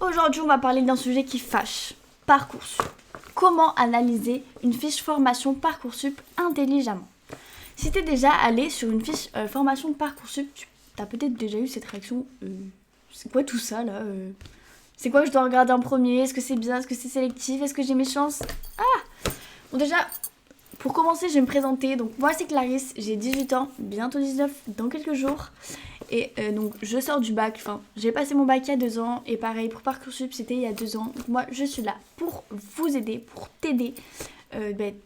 Aujourd'hui, on va parler d'un sujet qui fâche. Parcoursup. Comment analyser une fiche formation Parcoursup intelligemment? Si tu es déjà allé sur une fiche formation Parcoursup, tu as peut-être déjà eu cette réaction. C'est quoi tout ça là C'est quoi que je dois regarder en premier? Est-ce que c'est bien? Est-ce que c'est sélectif? Est-ce que j'ai mes chances? Bon déjà, pour commencer, je vais me présenter. Donc moi c'est Clarisse, j'ai 18 ans, bientôt 19 dans quelques jours. Et donc je sors du bac, enfin j'ai passé mon bac il y a 2 ans. Et pareil pour Parcoursup c'était il y a 2 ans. Donc moi je suis là pour vous aider, pour t'aider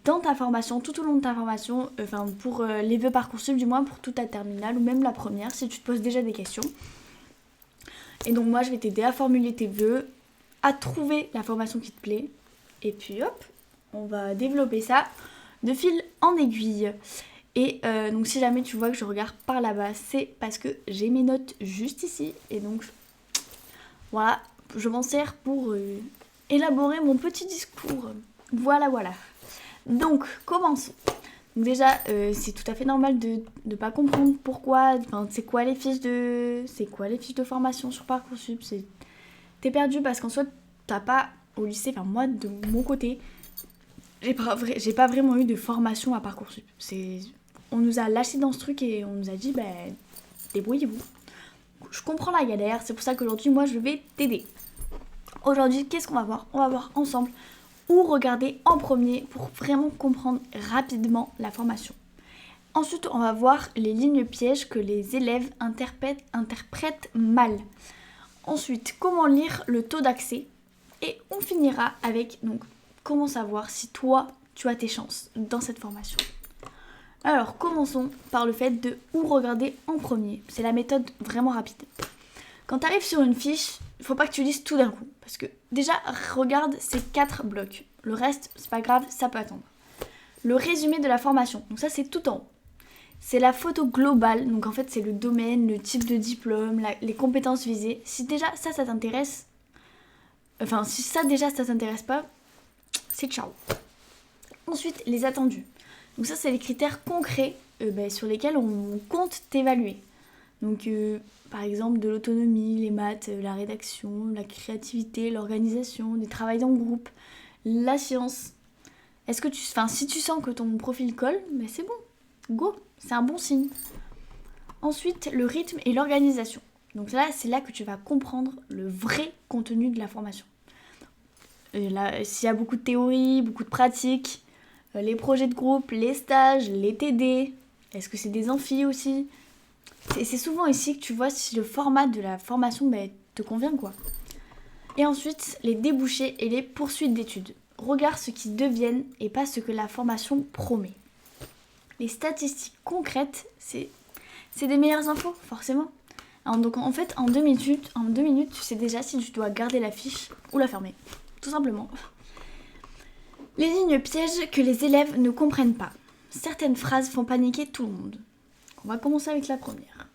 dans ta formation, tout au long de ta formation. Pour les vœux Parcoursup du moins, pour toute ta terminale ou même la première si tu te poses déjà des questions. Et donc moi je vais t'aider à formuler tes vœux, à trouver la formation qui te plaît. Et puis hop, on va développer ça de fil en aiguille. Et donc si jamais tu vois que je regarde par là-bas, c'est parce que j'ai mes notes juste ici. Et donc voilà, je m'en sers pour élaborer mon petit discours. Voilà. Donc commençons. Donc déjà, c'est tout à fait normal de ne pas comprendre pourquoi, c'est quoi les fiches de formation sur Parcoursup. T'es perdu parce qu'en soi, t'as pas au lycée, moi de mon côté, j'ai pas vraiment eu de formation à Parcoursup. On nous a lâché dans ce truc et on nous a dit, débrouillez-vous. Je comprends la galère, c'est pour ça qu'aujourd'hui, moi, je vais t'aider. Aujourd'hui, qu'est-ce qu'on va voir? On va voir ensemble où regarder en premier pour vraiment comprendre rapidement la formation. Ensuite, on va voir les lignes pièges que les élèves interprètent mal. Ensuite, comment lire le taux d'accès. Et on finira avec comment savoir si toi, tu as tes chances dans cette formation. Alors, commençons par le fait de où regarder en premier. C'est la méthode vraiment rapide. Quand tu arrives sur une fiche, il ne faut pas que tu lises tout d'un coup. Parce que déjà, regarde ces 4 blocs. Le reste, c'est pas grave, ça peut attendre. Le résumé de la formation. Donc ça, c'est tout en haut. C'est la photo globale. Donc en fait, c'est le domaine, le type de diplôme, les compétences visées. Si déjà ça t'intéresse, si ça déjà ça t'intéresse pas, c'est ciao. Ensuite, les attendus. Donc ça, c'est les critères concrets sur lesquels on compte t'évaluer. Donc par exemple de l'autonomie, les maths, la rédaction, la créativité, l'organisation, des travails en groupe, la science. Si tu sens que ton profil colle, c'est bon, go, c'est un bon signe. Ensuite, le rythme et l'organisation. Donc là, c'est là que tu vas comprendre le vrai contenu de la formation. Là, s'il y a beaucoup de théorie, beaucoup de pratique, les projets de groupe, les stages, les TD, est-ce que c'est des amphis aussi? C'est souvent ici que tu vois si le format de la formation te convient quoi. Et ensuite, les débouchés et les poursuites d'études. Regarde ce qu'ils deviennent et pas ce que la formation promet. Les statistiques concrètes, c'est des meilleures infos, forcément. Donc en fait, en 2 minutes, tu sais déjà si tu dois garder la fiche ou la fermer. Tout simplement. Les lignes pièges que les élèves ne comprennent pas. Certaines phrases font paniquer tout le monde. On va commencer avec la première.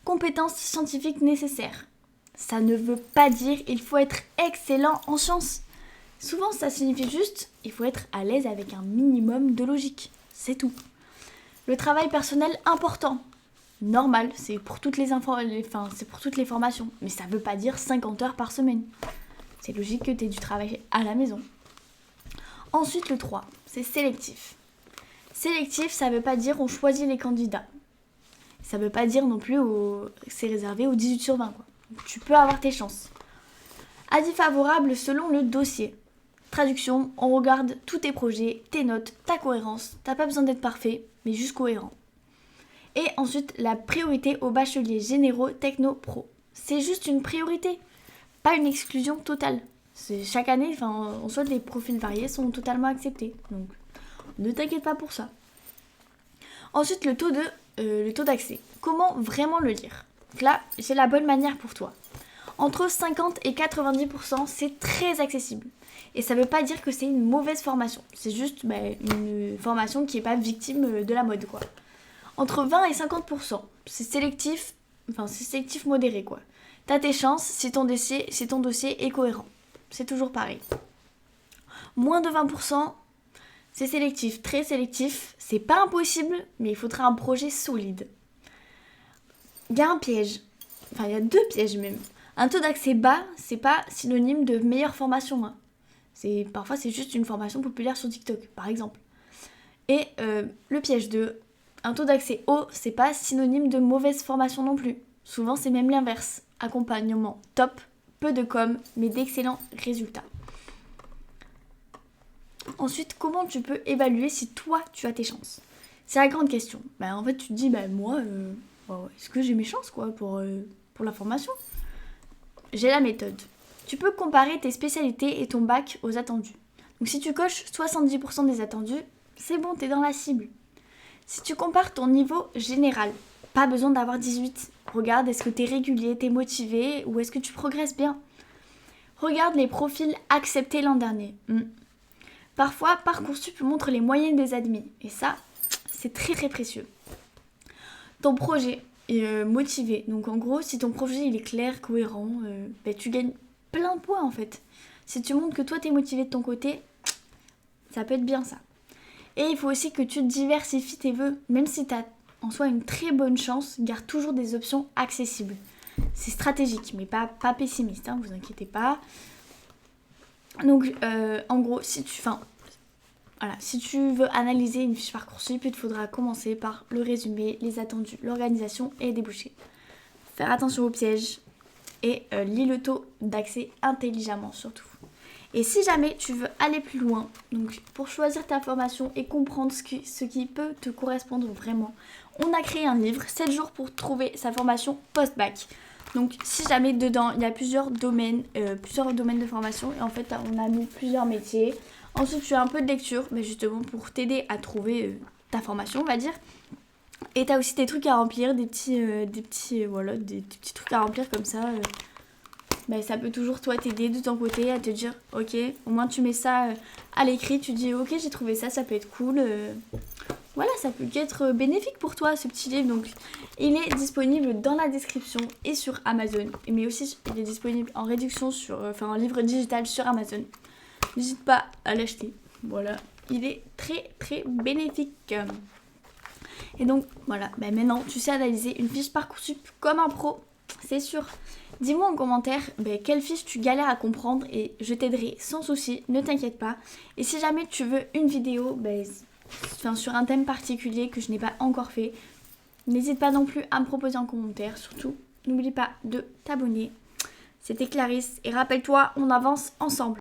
Compétences scientifiques nécessaires. Ça ne veut pas dire il faut être excellent en sciences. Souvent, ça signifie juste il faut être à l'aise avec un minimum de logique. C'est tout. Le travail personnel important. Normal, c'est pour toutes les formations. Mais ça ne veut pas dire 50 heures par semaine. C'est logique que tu aies du travail à la maison. Ensuite, le 3, c'est sélectif. Sélectif, ça veut pas dire on choisit les candidats. Ça veut pas dire non plus c'est réservé aux 18 sur 20. Quoi. Tu peux avoir tes chances. Avis favorable selon le dossier. Traduction, on regarde tous tes projets, tes notes, ta cohérence. T'as pas besoin d'être parfait, mais juste cohérent. Et ensuite, la priorité aux bacheliers généraux techno-pro. C'est juste une priorité, pas une exclusion totale. Chaque année, en soit les profils variés sont totalement acceptés. Donc, ne t'inquiète pas pour ça. Ensuite, le taux d'accès. Comment vraiment le lire? Donc là, j'ai la bonne manière pour toi. Entre 50 et 90%, c'est très accessible. Et ça ne veut pas dire que c'est une mauvaise formation. C'est juste une formation qui n'est pas victime de la mode, quoi. Entre 20 et 50%, c'est sélectif modéré, quoi. T'as tes chances si ton dossier est cohérent. C'est toujours pareil. Moins de 20%, c'est sélectif, très sélectif. C'est pas impossible, mais il faudra un projet solide. Il y a un piège. Il y a 2 pièges même. Un taux d'accès bas, c'est pas synonyme de meilleure formation. Hein. Parfois, c'est juste une formation populaire sur TikTok, par exemple. Et le piège 2, un taux d'accès haut, c'est pas synonyme de mauvaise formation non plus. Souvent, c'est même l'inverse. Accompagnement top, peu de com, mais d'excellents résultats. Ensuite, comment tu peux évaluer si toi, tu as tes chances? C'est la grande question. En fait, tu te dis, moi, est-ce que j'ai mes chances quoi, pour la formation? J'ai la méthode. Tu peux comparer tes spécialités et ton bac aux attendus. Donc si tu coches 70% des attendus, c'est bon, t'es dans la cible. Si tu compares ton niveau général, pas besoin d'avoir 18. Regarde, est-ce que t'es régulier, t'es motivé ou est-ce que tu progresses bien? Regarde les profils acceptés l'an dernier. Parfois, Parcoursup montre les moyennes des admis. Et ça, c'est très très précieux. Ton projet est motivé. Donc en gros, si ton projet il est clair, cohérent, tu gagnes plein de points en fait. Si tu montres que toi t'es motivé de ton côté, ça peut être bien ça. Et il faut aussi que tu diversifies tes vœux. Même si tu as en soi une très bonne chance, garde toujours des options accessibles. C'est stratégique, mais pas pessimiste, hein, vous inquiétez pas. Donc en gros, si tu veux analyser une fiche Parcoursup, il te faudra commencer par le résumé, les attendus, l'organisation et les débouchés. Faire attention aux pièges et lis le taux d'accès intelligemment surtout. Et si jamais tu veux aller plus loin, donc pour choisir ta formation et comprendre ce qui peut te correspondre vraiment, on a créé un livre, 7 jours pour trouver sa formation post-bac. Donc si jamais dedans, il y a plusieurs domaines de formation et en fait on a mis plusieurs métiers. Ensuite tu as un peu de lecture, justement pour t'aider à trouver ta formation on va dire. Et tu as aussi des trucs à remplir, des petits trucs à remplir comme ça. Ça peut toujours toi t'aider de ton côté à te dire ok, au moins tu mets ça à l'écrit, tu dis ok j'ai trouvé ça, ça peut être cool. Voilà, ça peut être bénéfique pour toi ce petit livre. Donc il est disponible dans la description et sur Amazon. Mais aussi il est disponible en réduction en livre digital sur Amazon. N'hésite pas à l'acheter. Voilà, il est très très bénéfique. Et donc voilà, maintenant tu sais analyser une fiche Parcoursup comme un pro, c'est sûr. Dis-moi en commentaire quelle fiche tu galères à comprendre et je t'aiderai sans souci, ne t'inquiète pas. Et si jamais tu veux une vidéo sur un thème particulier que je n'ai pas encore fait, n'hésite pas non plus à me proposer en commentaire. Surtout, n'oublie pas de t'abonner. C'était Clarisse et rappelle-toi, on avance ensemble.